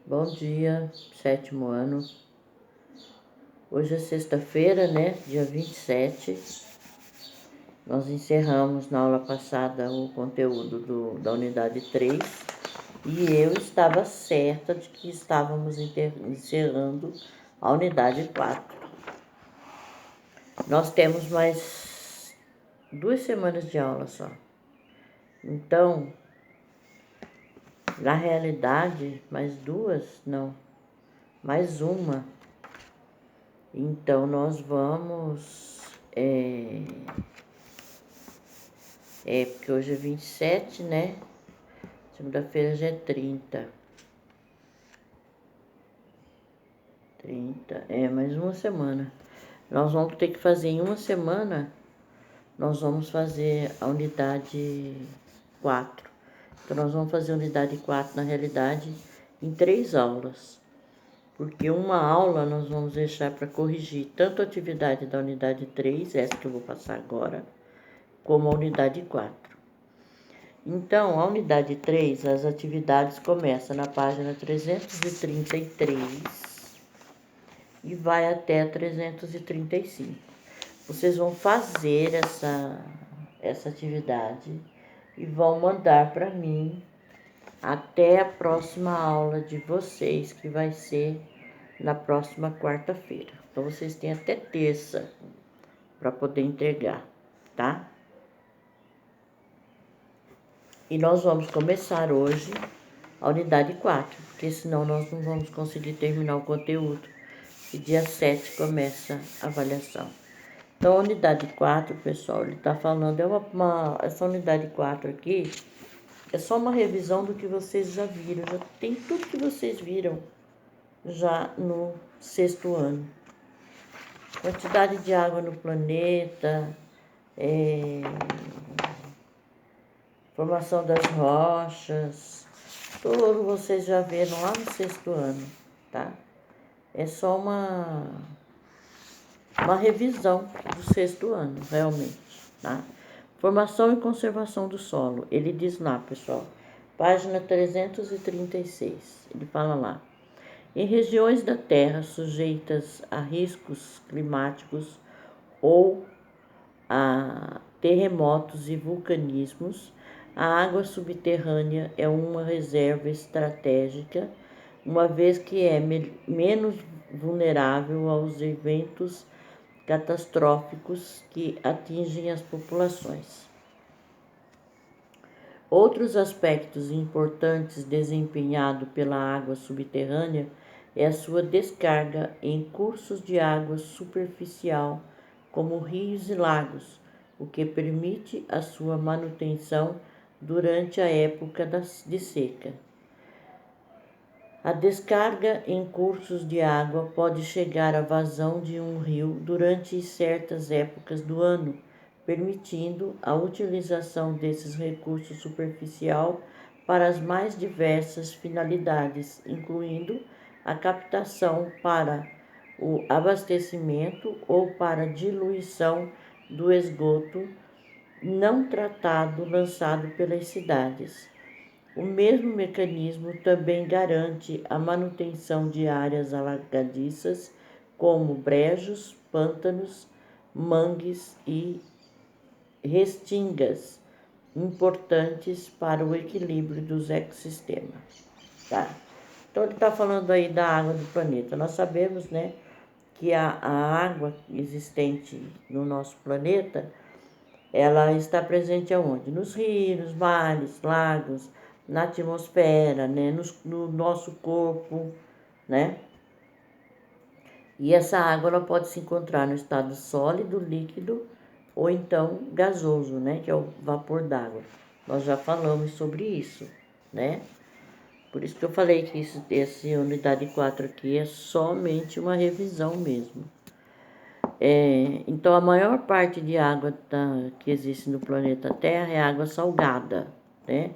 Bom dia, sétimo ano. Hoje é sexta-feira, né? Dia 27. Nós encerramos na aula passada o conteúdo da unidade 3 e eu estava certa de que estávamos encerrando a unidade 4. Nós temos mais 2 semanas de aula só. Então, na realidade, mais 2? Não, mais uma. Então, nós vamos... porque hoje é 27, né? Segunda-feira já é 30. Mais uma semana. Nós vamos ter que fazer em uma semana, nós vamos fazer a unidade 4. Então, nós vamos fazer a unidade 4, na realidade, em 3 aulas. Porque uma aula nós vamos deixar para corrigir tanto a atividade da unidade 3, essa que eu vou passar agora, como a unidade 4. Então, a unidade 3, as atividades começam na página 333 e vai até 335. Vocês vão fazer essa atividade e vão mandar para mim até a próxima aula de vocês, que vai ser na próxima quarta-feira. Então, vocês têm até terça para poder entregar, tá? E nós vamos começar hoje a unidade 4, porque senão nós não vamos conseguir terminar o conteúdo. E dia 7 começa a avaliação. Então, a unidade 4, pessoal, ele está falando, essa unidade 4 aqui é só uma revisão do que vocês já viram, já tem tudo que vocês viram já no 6º ano. Quantidade de água no planeta, formação das rochas, tudo vocês já viram lá no 6º ano, tá? É só uma revisão do 6º ano, realmente, tá? Formação e conservação do solo. Ele diz lá, pessoal, página 336, ele fala lá. Em regiões da Terra sujeitas a riscos climáticos ou a terremotos e vulcanismos, a água subterrânea é uma reserva estratégica, uma vez que é menos vulnerável aos eventos catastróficos que atingem as populações. Outros aspectos importantes desempenhados pela água subterrânea é a sua descarga em cursos de água superficial, como rios e lagos, o que permite a sua manutenção durante a época de seca. A descarga em cursos de água pode chegar à vazão de um rio durante certas épocas do ano, permitindo a utilização desses recursos superficial para as mais diversas finalidades, incluindo a captação para o abastecimento ou para diluição do esgoto não tratado lançado pelas cidades. O mesmo mecanismo também garante a manutenção de áreas alagadiças, como brejos, pântanos, mangues e restingas, importantes para o equilíbrio dos ecossistemas. Tá? Então, ele está falando aí da água do planeta. Nós sabemos, né, que a água existente no nosso planeta, ela está presente aonde? Nos rios, nos mares, lagos, na atmosfera, né, no nosso corpo, né? E essa água ela pode se encontrar no estado sólido, líquido ou então gasoso, né, que é o vapor d'água. Nós já falamos sobre isso, né? Por isso que eu falei que essa unidade 4 aqui é somente uma revisão mesmo. Então, a maior parte de água que existe no planeta Terra é água salgada, né?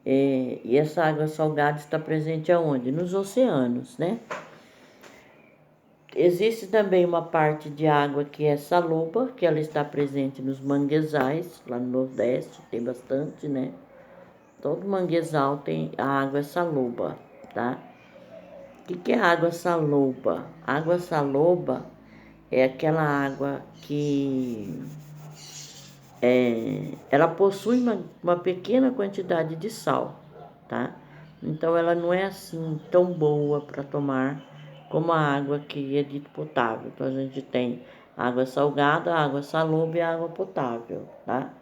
E essa água salgada está presente aonde? Nos oceanos, né? Existe também uma parte de água que é saloba, que ela está presente nos manguezais, lá no Nordeste, tem bastante, né? Todo manguezal tem a água saloba, tá? que é água saloba? Água saloba é aquela água que ela possui uma pequena quantidade de sal, tá? Então ela não é assim tão boa para tomar como a água que é dita potável. Então a gente tem água salgada, água saloba e água potável, tá?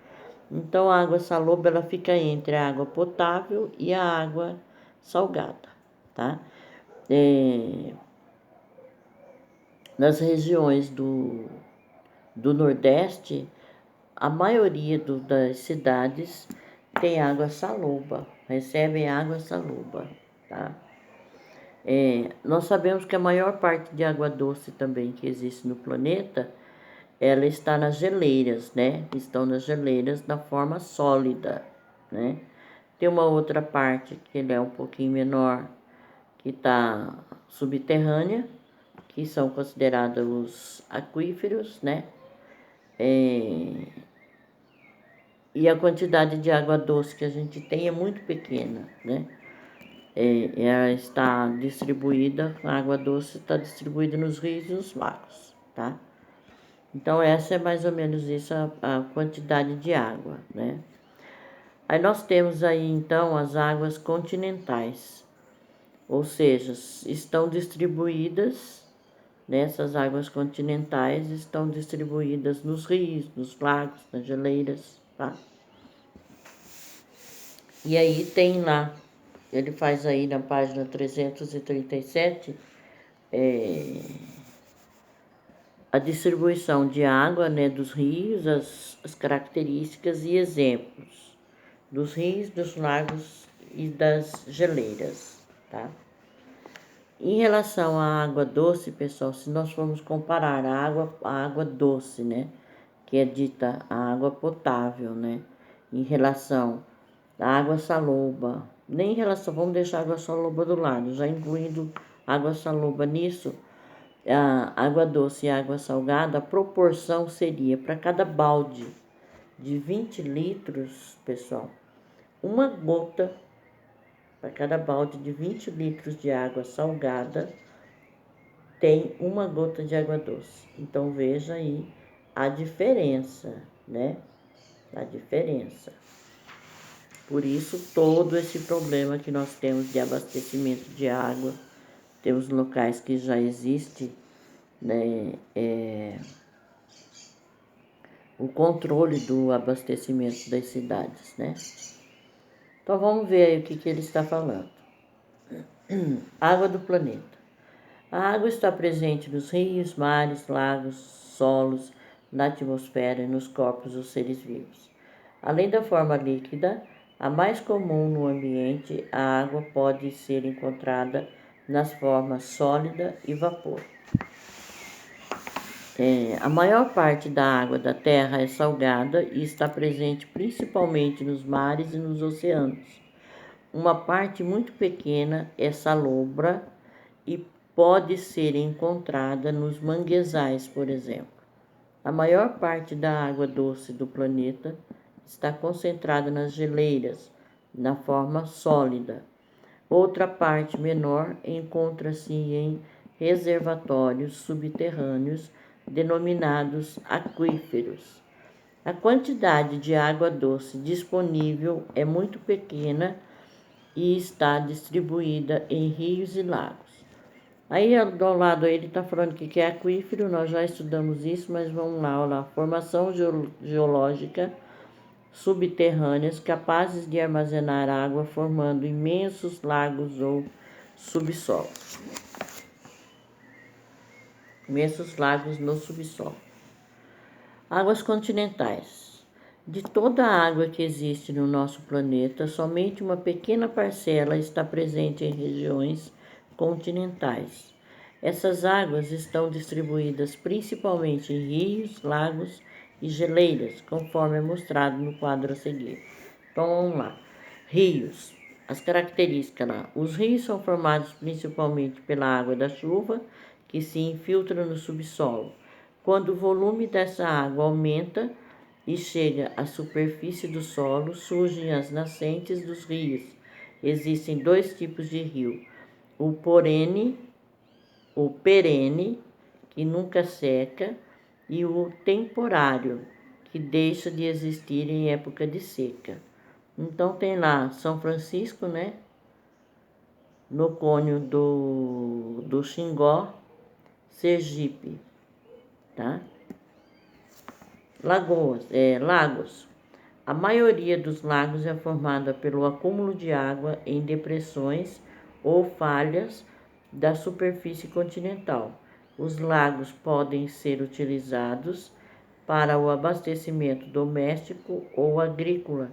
Então a água saloba ela fica entre a água potável e a água salgada, tá? Nas regiões do Nordeste, a maioria das cidades tem água saloba, recebem água saloba, tá? Nós sabemos que a maior parte de água doce também que existe no planeta, ela está nas geleiras, né? Estão nas geleiras na forma sólida, né? Tem uma outra parte que ele é um pouquinho menor, que está subterrânea, que são considerados os aquíferos, né? E a quantidade de água doce que a gente tem é muito pequena, né? Ela está distribuída, a água doce está distribuída nos rios e nos lagos, tá? Então, essa é mais ou menos isso, a quantidade de água, né? Aí nós temos aí, então, as águas continentais, ou seja, estão distribuídas, nessas águas continentais, estão distribuídas nos rios, nos lagos, nas geleiras, tá? E aí tem lá, ele faz aí na página 337, a distribuição de água, né, dos rios, as características e exemplos dos rios, dos lagos e das geleiras, tá? Em relação à água doce, pessoal, se nós formos comparar a água doce, né, que é dita a água potável, né, em relação à água saloba, nem em relação, vamos deixar a água saloba do lado, já incluindo água saloba nisso, a água doce e a água salgada, a proporção seria para cada balde de 20 litros, pessoal, uma gota, para cada balde de 20 litros de água salgada, tem uma gota de água doce. Então, veja aí a diferença, né? A diferença. Por isso, todo esse problema que nós temos de abastecimento de água, temos locais que já existe, né, o controle do abastecimento das cidades, né? Então, vamos ver aí o que ele está falando. Água do planeta. A água está presente nos rios, mares, lagos, solos, na atmosfera e nos corpos dos seres vivos. Além da forma líquida, a mais comum no ambiente, a água pode ser encontrada nas formas sólida e vapor. A maior parte da água da Terra é salgada e está presente principalmente nos mares e nos oceanos. Uma parte muito pequena é salobra e pode ser encontrada nos manguezais, por exemplo. A maior parte da água doce do planeta está concentrada nas geleiras, na forma sólida. Outra parte menor encontra-se em reservatórios subterrâneos denominados aquíferos. A quantidade de água doce disponível é muito pequena e está distribuída em rios e lagos. Aí, ao lado, ele está falando que é aquífero, nós já estudamos isso, mas vamos lá, olha lá. Formação geológica subterrâneas capazes de armazenar água, formando imensos lagos ou subsolo. Imensos lagos no subsolo. Águas continentais. De toda a água que existe no nosso planeta, somente uma pequena parcela está presente em regiões continentais. Essas águas estão distribuídas principalmente em rios, lagos e geleiras, conforme é mostrado no quadro a seguir. Então, vamos lá. Rios. As características lá. Os rios são formados principalmente pela água da chuva, que se infiltra no subsolo. Quando o volume dessa água aumenta e chega à superfície do solo, surgem as nascentes dos rios. Existem dois tipos de rio: o perene, que nunca seca, e o temporário, que deixa de existir em época de seca. Então tem lá São Francisco, né? No cônio do Xingó, Sergipe, tá? Lagos. A maioria dos lagos é formada pelo acúmulo de água em depressões ou falhas da superfície continental. Os lagos podem ser utilizados para o abastecimento doméstico ou agrícola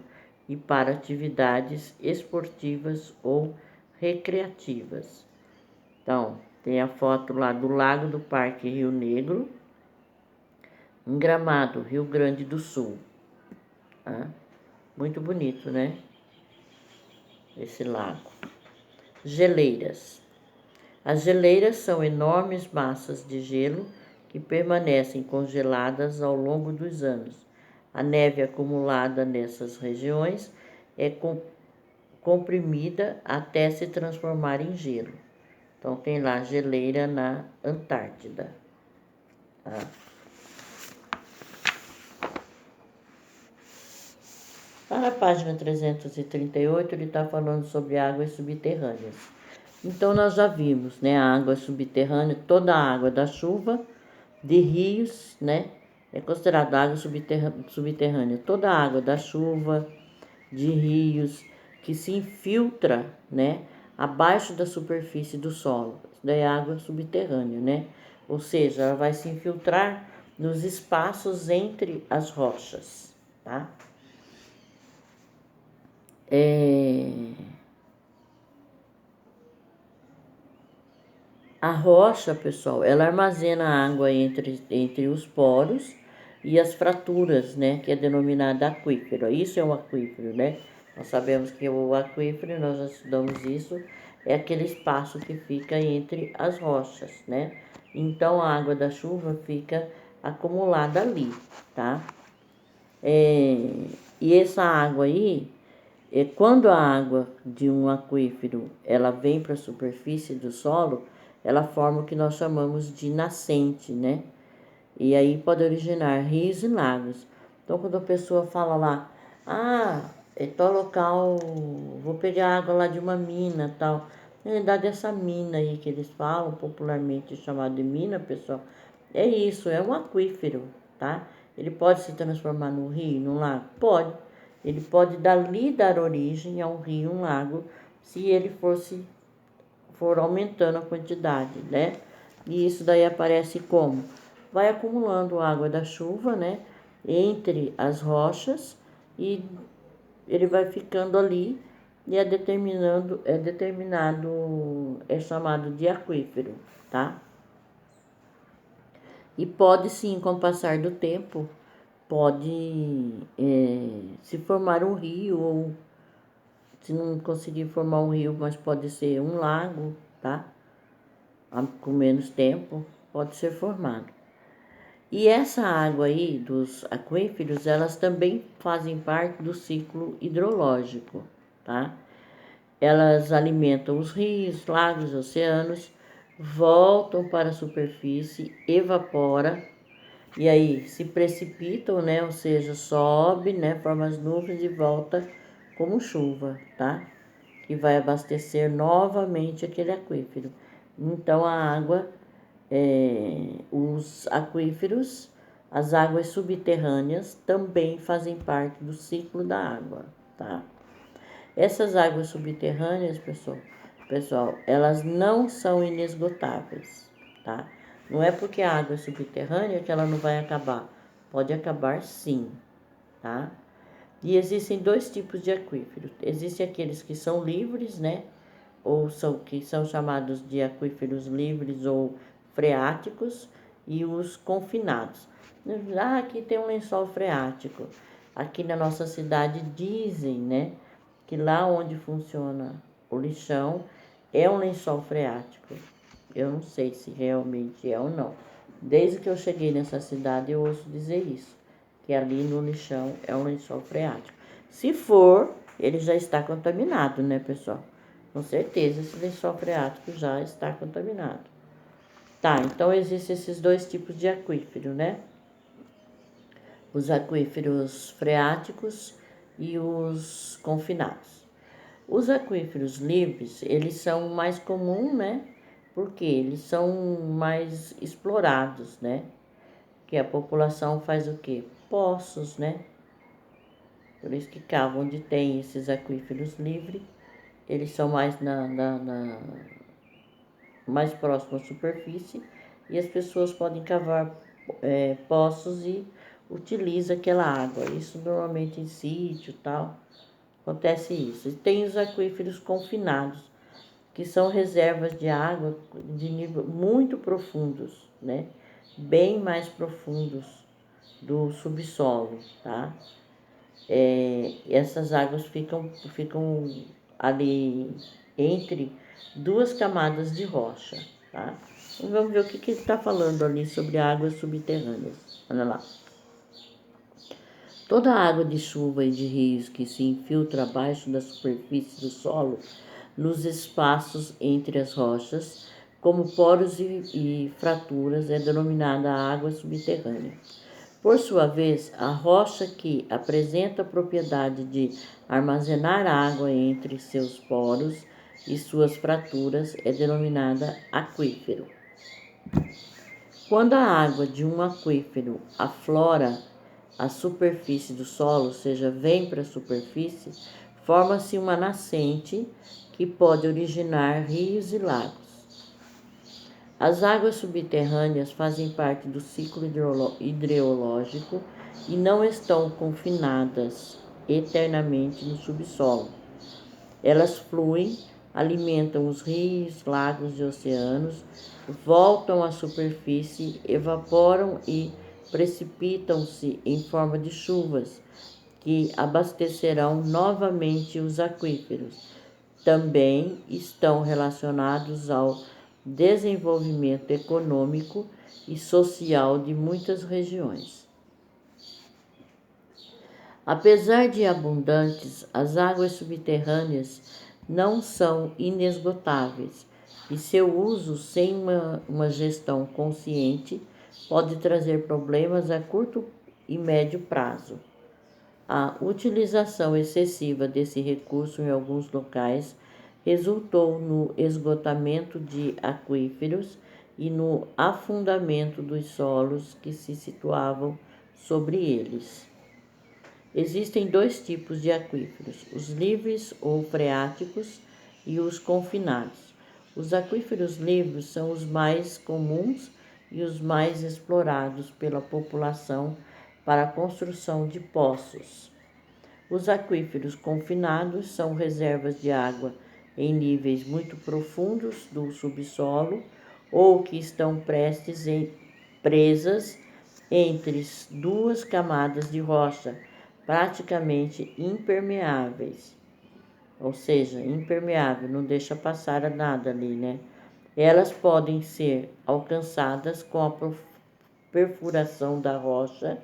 e para atividades esportivas ou recreativas. Então, tem a foto lá do Lago do Parque Rio Negro, em Gramado, Rio Grande do Sul. Tá? Muito bonito, né? Esse lago. Geleiras. As geleiras são enormes massas de gelo que permanecem congeladas ao longo dos anos. A neve acumulada nessas regiões é comprimida até se transformar em gelo. Então tem lá geleira na Antártida. Tá? Para a página 338, ele está falando sobre águas subterrâneas. Então, nós já vimos, né, a água subterrânea, toda a água da chuva, de rios, né, é considerada água subterrânea. Toda a água da chuva, de rios, que se infiltra, né, abaixo da superfície do solo. Isso daí é água subterrânea, né? Ou seja, ela vai se infiltrar nos espaços entre as rochas, tá? A rocha, pessoal, ela armazena água entre os poros e as fraturas, né, que é denominada aquífero. Isso é um aquífero, né? Nós sabemos que o aquífero, nós já estudamos isso, é aquele espaço que fica entre as rochas, né? Então, a água da chuva fica acumulada ali, tá? E essa água aí, quando a água de um aquífero ela vem para a superfície do solo, ela forma o que nós chamamos de nascente, né? E aí pode originar rios e lagos. Então, quando a pessoa fala lá, é tal local, vou pegar água lá de uma mina, tal. Na verdade, essa mina aí que eles falam, popularmente chamada de mina, pessoal, é isso, é um aquífero, tá? Ele pode se transformar num rio, num lago? Pode. Ele pode dali dar origem a um rio, um lago, se ele for aumentando a quantidade, né? E isso daí aparece como? Vai acumulando água da chuva, né? Entre as rochas e ele vai ficando ali e é chamado de aquífero, tá? E pode sim, com o passar do tempo, pode se formar um rio, ou se não conseguir formar um rio, mas pode ser um lago, tá? Com menos tempo, pode ser formado. E essa água aí dos aquíferos, elas também fazem parte do ciclo hidrológico, tá? Elas alimentam os rios, lagos, oceanos, voltam para a superfície, evapora, e aí se precipitam, né? Ou seja, sobe, né? Forma as nuvens e volta como chuva, tá? Que vai abastecer novamente aquele aquífero. Então, a água, os aquíferos, as águas subterrâneas também fazem parte do ciclo da água, tá? Essas águas subterrâneas, pessoal, elas não são inesgotáveis, tá? Não é porque a água é subterrânea que ela não vai acabar. Pode acabar sim, tá? E existem dois tipos de aquíferos. Existem aqueles que são livres, né? Que são chamados de aquíferos livres ou freáticos, e os confinados. Aqui tem um lençol freático. Aqui na nossa cidade dizem, né, que lá onde funciona o lixão é um lençol freático. Eu não sei se realmente é ou não. Desde que eu cheguei nessa cidade eu ouço dizer isso, que ali no lixão é um lençol freático. Se for, ele já está contaminado, né, pessoal? Com certeza esse lençol freático já está contaminado. Tá, então existem esses dois tipos de aquífero, né? Os aquíferos freáticos e os confinados. Os aquíferos livres, eles são mais comuns, né? Porque eles são mais explorados, né? Que a população faz o quê? Poços, né? Por isso que cava onde tem esses aquíferos livres, eles são mais mais próximos à superfície e as pessoas podem cavar poços e utiliza aquela água. Isso normalmente em sítio e tal, acontece isso. E tem os aquíferos confinados, que são reservas de água de nível muito profundos, né? Bem mais profundos do subsolo, tá? Essas águas ficam ali entre duas camadas de rocha, tá? Então, vamos ver o que ele está falando ali sobre águas subterrâneas. Olha lá. Toda a água de chuva e de rios que se infiltra abaixo da superfície do solo, nos espaços entre as rochas, como poros e fraturas, é denominada água subterrânea. Por sua vez, a rocha que apresenta a propriedade de armazenar água entre seus poros e suas fraturas é denominada aquífero. Quando a água de um aquífero aflora a superfície do solo, ou seja, vem para a superfície, forma-se uma nascente que pode originar rios e lagos. As águas subterrâneas fazem parte do ciclo hidrológico e não estão confinadas eternamente no subsolo. Elas fluem, alimentam os rios, lagos e oceanos, voltam à superfície, evaporam e precipitam-se em forma de chuvas, que abastecerão novamente os aquíferos. Também estão relacionados ao desenvolvimento econômico e social de muitas regiões. Apesar de abundantes, as águas subterrâneas não são inesgotáveis e seu uso sem uma gestão consciente pode trazer problemas a curto e médio prazo. A utilização excessiva desse recurso em alguns locais resultou no esgotamento de aquíferos e no afundamento dos solos que se situavam sobre eles. Existem dois tipos de aquíferos, os livres ou freáticos e os confinados. Os aquíferos livres são os mais comuns e os mais explorados pela população para a construção de poços. Os aquíferos confinados são reservas de água em níveis muito profundos do subsolo ou que estão presas entre duas camadas de rocha praticamente impermeáveis, ou seja, impermeável, não deixa passar nada ali, né? Elas podem ser alcançadas com a perfuração da rocha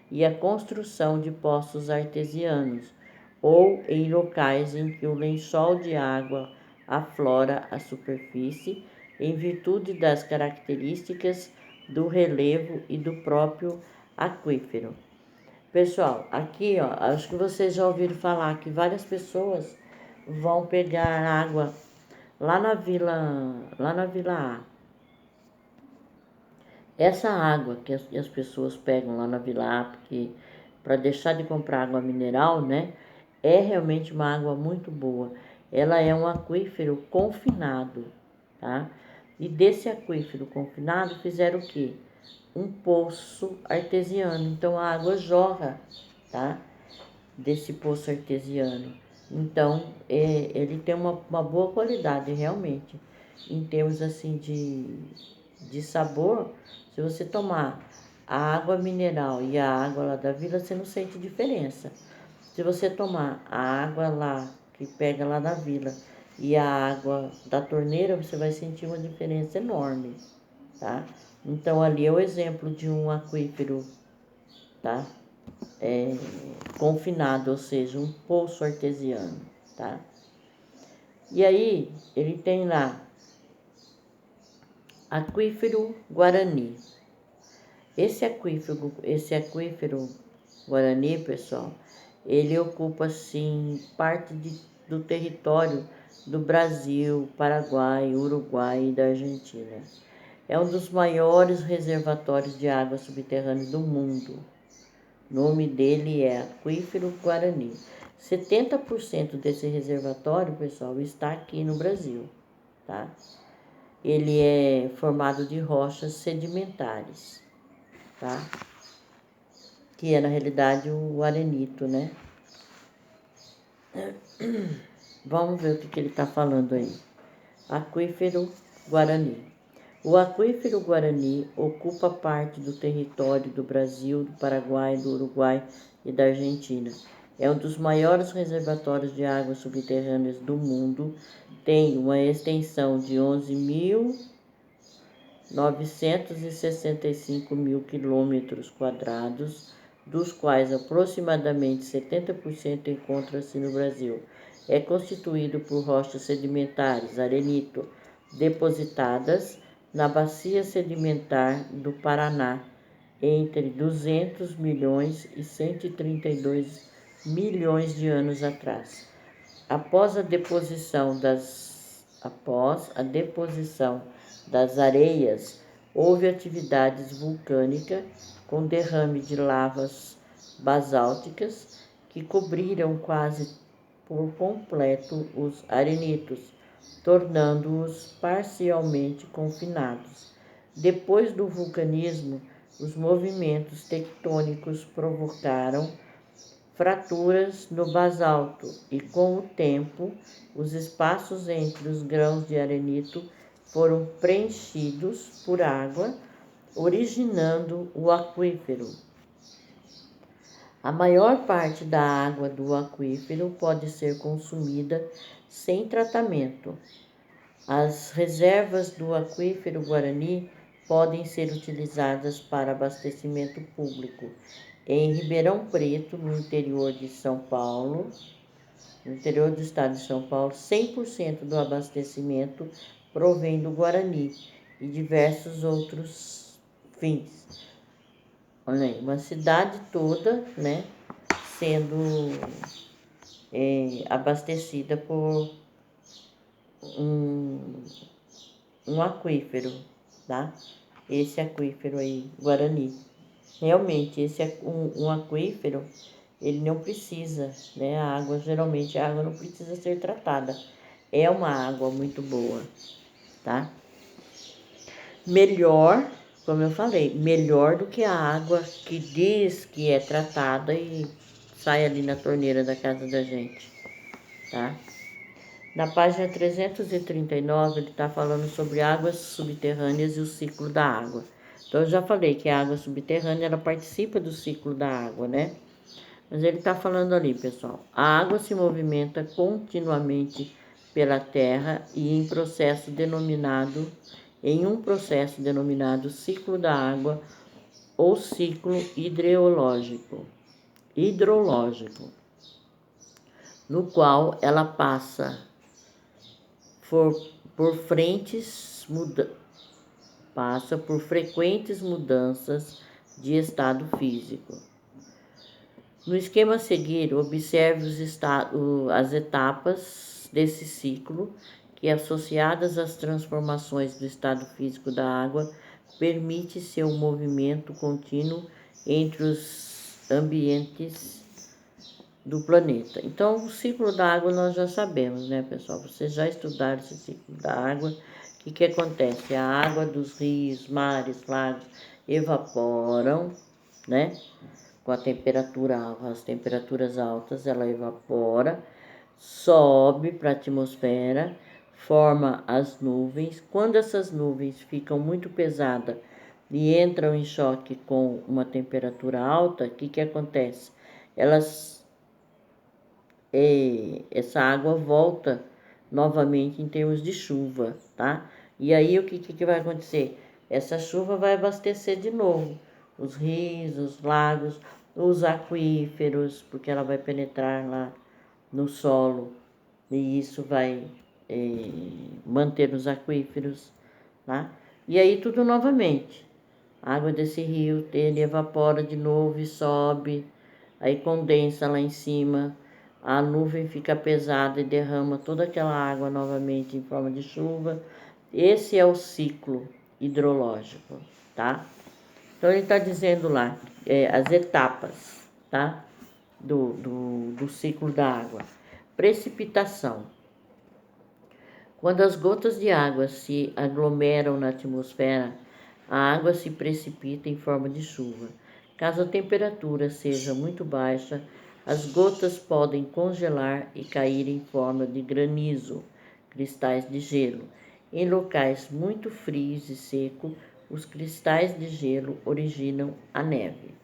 e a construção de poços artesianos, ou em locais em que o lençol de água aflora a superfície em virtude das características do relevo e do próprio aquífero. Pessoal, aqui, ó, acho que vocês já ouviram falar que várias pessoas vão pegar água lá na Vila A. Essa água que as pessoas pegam lá na Vila A, porque para deixar de comprar água mineral, né, é realmente uma água muito boa. Ela é um aquífero confinado, tá? E desse aquífero confinado fizeram o quê? Um poço artesiano. Então a água jorra, tá? Desse poço artesiano. Então ele tem uma boa qualidade realmente. Em termos assim de sabor, se você tomar a água mineral e a água lá da vila, você não sente diferença. Se você tomar a água lá que pega lá na vila e a água da torneira, você vai sentir uma diferença enorme, tá? Então ali é o exemplo de um aquífero, tá? Confinado, ou seja, um poço artesiano, tá? E aí, ele tem lá Aquífero Guarani. Esse aquífero Guarani, pessoal, ele ocupa, sim, parte do território do Brasil, Paraguai, Uruguai e da Argentina. É um dos maiores reservatórios de água subterrânea do mundo. O nome dele é Aquífero Guarani. 70% desse reservatório, pessoal, está aqui no Brasil, tá? Ele é formado de rochas sedimentares, tá? Que é, na realidade, o arenito, né? Vamos ver o que ele está falando aí. Aquífero Guarani. O aquífero Guarani ocupa parte do território do Brasil, do Paraguai, do Uruguai e da Argentina. É um dos maiores reservatórios de águas subterrâneas do mundo. Tem uma extensão de 11.965 mil quilômetros quadrados, dos quais aproximadamente 70% encontra-se no Brasil. É constituído por rochas sedimentares, arenito, depositadas na bacia sedimentar do Paraná entre 200 milhões e 132 milhões de anos atrás. Após a deposição das areias, houve atividades vulcânicas com derrame de lavas basálticas que cobriram quase por completo os arenitos, tornando-os parcialmente confinados. Depois do vulcanismo, os movimentos tectônicos provocaram fraturas no basalto e, com o tempo, os espaços entre os grãos de arenito foram preenchidos por água, originando o aquífero. A maior parte da água do aquífero pode ser consumida sem tratamento. As reservas do aquífero Guarani podem ser utilizadas para abastecimento público. Em Ribeirão Preto, no interior de São Paulo, no interior do estado de São Paulo, 100% do abastecimento provém do Guarani e diversos outros fins. Olha aí, uma cidade toda, né, sendo abastecida por um aquífero, tá? Esse aquífero aí, Guarani. Realmente, esse é um aquífero, ele não precisa, né? Geralmente a água não precisa ser tratada. É uma água muito boa, tá? Melhor, como eu falei, melhor do que a água que diz que é tratada e sai ali na torneira da casa da gente, tá? Na página 339, ele está falando sobre águas subterrâneas e o ciclo da água. Então, eu já falei que a água subterrânea, ela participa do ciclo da água, né? Mas ele está falando ali, pessoal. A água se movimenta continuamente pela terra e em um processo denominado ciclo da água ou ciclo hidrológico, no qual ela passa por frequentes mudanças de estado físico. No esquema a seguir, observe as etapas desse ciclo que, associadas às transformações do estado físico da água, permite seu movimento contínuo entre os ambientes do planeta. Então, o ciclo da água nós já sabemos, né, pessoal? Vocês já estudaram esse ciclo da água. O que acontece? A água dos rios, mares, lagos evaporam, né? Com as temperaturas altas, ela evapora, sobe para a atmosfera, forma as nuvens. Quando essas nuvens ficam muito pesadas e entram em choque com uma temperatura alta, o que acontece? Essa água volta novamente em termos de chuva, tá? E aí o que vai acontecer? Essa chuva vai abastecer de novo os rios, os lagos, os aquíferos, porque ela vai penetrar lá no solo e isso vai manter os aquíferos, tá? E aí tudo novamente. A água desse rio, ele evapora de novo e sobe, aí condensa lá em cima, a nuvem fica pesada e derrama toda aquela água novamente em forma de chuva. Esse é o ciclo hidrológico, tá? Então ele está dizendo lá as etapas, tá? Do ciclo da água. Precipitação. Quando as gotas de água se aglomeram na atmosfera, a água se precipita em forma de chuva. Caso a temperatura seja muito baixa, as gotas podem congelar e cair em forma de granizo, cristais de gelo. Em locais muito frios e secos, os cristais de gelo originam a neve.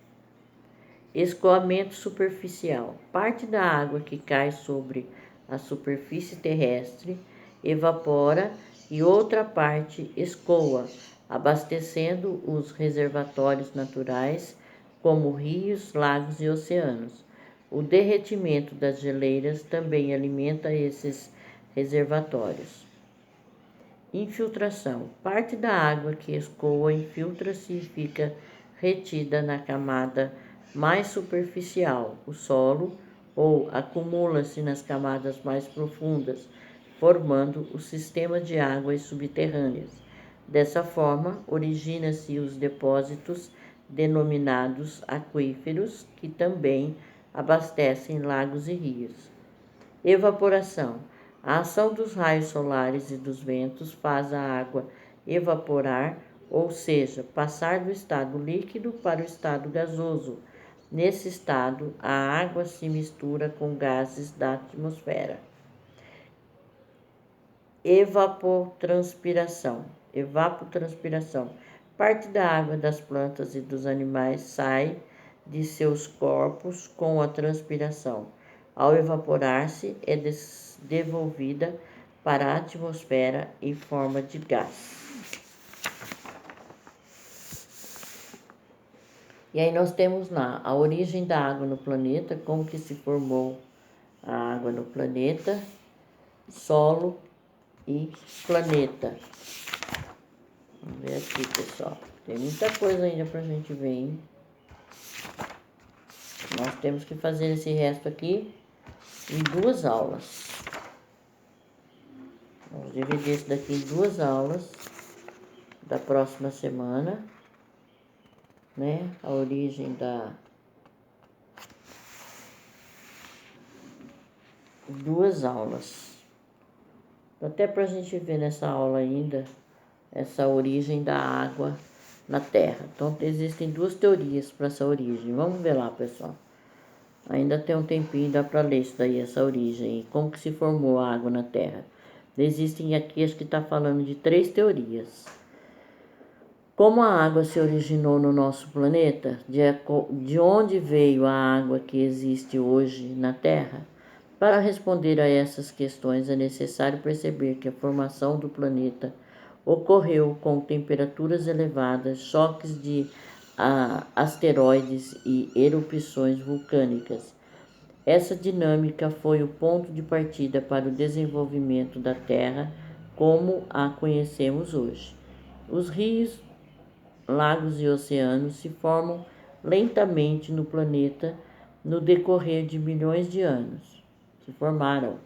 Escoamento superficial. Parte da água que cai sobre a superfície terrestre evapora e outra parte escoa, abastecendo os reservatórios naturais, como rios, lagos e oceanos. O derretimento das geleiras também alimenta esses reservatórios. Infiltração. Parte da água que escoa infiltra-se e fica retida na camada mais superficial, o solo, ou acumula-se nas camadas mais profundas, formando o sistema de águas subterrâneas. Dessa forma, origina-se os depósitos denominados aquíferos, que também abastecem lagos e rios. Evaporação. A ação dos raios solares e dos ventos faz a água evaporar, ou seja, passar do estado líquido para o estado gasoso. Nesse estado, a água se mistura com gases da atmosfera. Evapotranspiração. Parte da água das plantas e dos animais sai de seus corpos com a transpiração. Ao evaporar-se, é devolvida para a atmosfera em forma de gás. E aí nós temos lá a origem da água no planeta, como que se formou a água no planeta, solo e planeta. Vamos ver aqui, pessoal. Tem muita coisa ainda pra gente ver, hein? Nós temos que fazer esse resto aqui em 2 aulas. Vamos dividir isso daqui em 2 aulas da próxima semana, né? A origem da... 2 aulas. Até pra gente ver nessa aula ainda essa origem da água na Terra. Então, existem 2 teorias para essa origem. Vamos ver lá, pessoal. Ainda tem um tempinho, dá para ler isso daí, essa origem. Como que se formou a água na Terra. Existem aqui, acho que está falando de 3 teorias. Como a água se originou no nosso planeta, de onde veio a água que existe hoje na Terra? Para responder a essas questões, é necessário perceber que a formação do planeta ocorreu com temperaturas elevadas, choques de asteroides e erupções vulcânicas. Essa dinâmica foi o ponto de partida para o desenvolvimento da Terra como a conhecemos hoje. Os rios, lagos e oceanos se formam lentamente no planeta no decorrer de milhões de anos. Se formaram.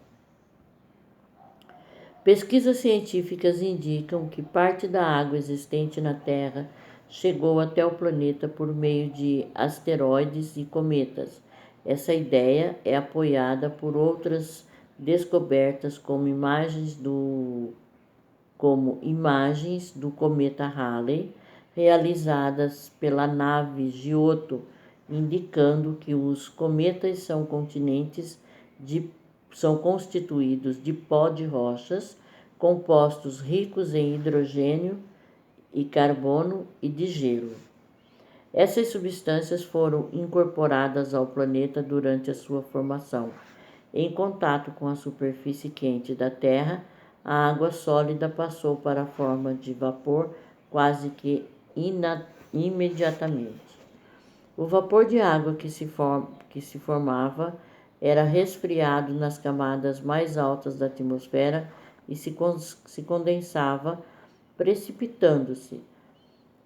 Pesquisas científicas indicam que parte da água existente na Terra chegou até o planeta por meio de asteroides e cometas. Essa ideia é apoiada por outras descobertas como imagens do cometa Halley, realizadas pela nave Giotto, indicando que os cometas são constituídos de pó de rochas, compostos ricos em hidrogênio e carbono e de gelo. Essas substâncias foram incorporadas ao planeta durante a sua formação. Em contato com a superfície quente da Terra, a água sólida passou para a forma de vapor quase que imediatamente. O vapor de água que se formava era resfriado nas camadas mais altas da atmosfera e se condensava, precipitando-se.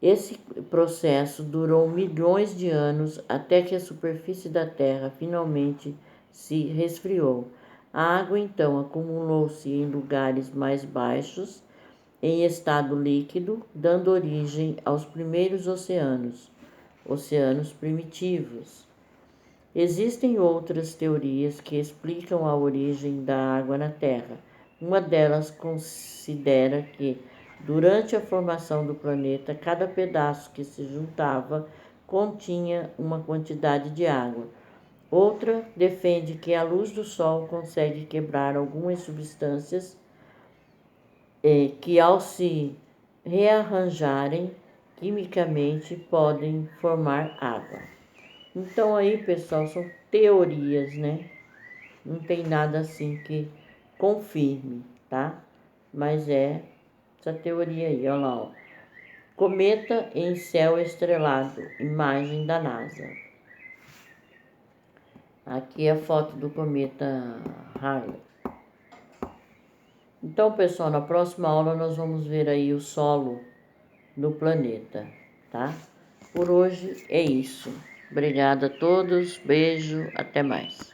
Esse processo durou milhões de anos até que a superfície da Terra finalmente se resfriou. A água então acumulou-se em lugares mais baixos, em estado líquido, dando origem aos primeiros oceanos primitivos. Existem outras teorias que explicam a origem da água na Terra. Uma delas considera que, durante a formação do planeta, cada pedaço que se juntava continha uma quantidade de água. Outra defende que a luz do Sol consegue quebrar algumas substâncias que, ao se rearranjarem quimicamente, podem formar água. Então aí, pessoal, são teorias, né? Não tem nada assim que confirme, tá? Mas é essa teoria aí, olha lá, ó. Cometa em céu estrelado, imagem da NASA. Aqui é a foto do cometa Halley. Então, pessoal, na próxima aula nós vamos ver aí o solo do planeta, tá? Por hoje é isso. Obrigada a todos, beijo, até mais.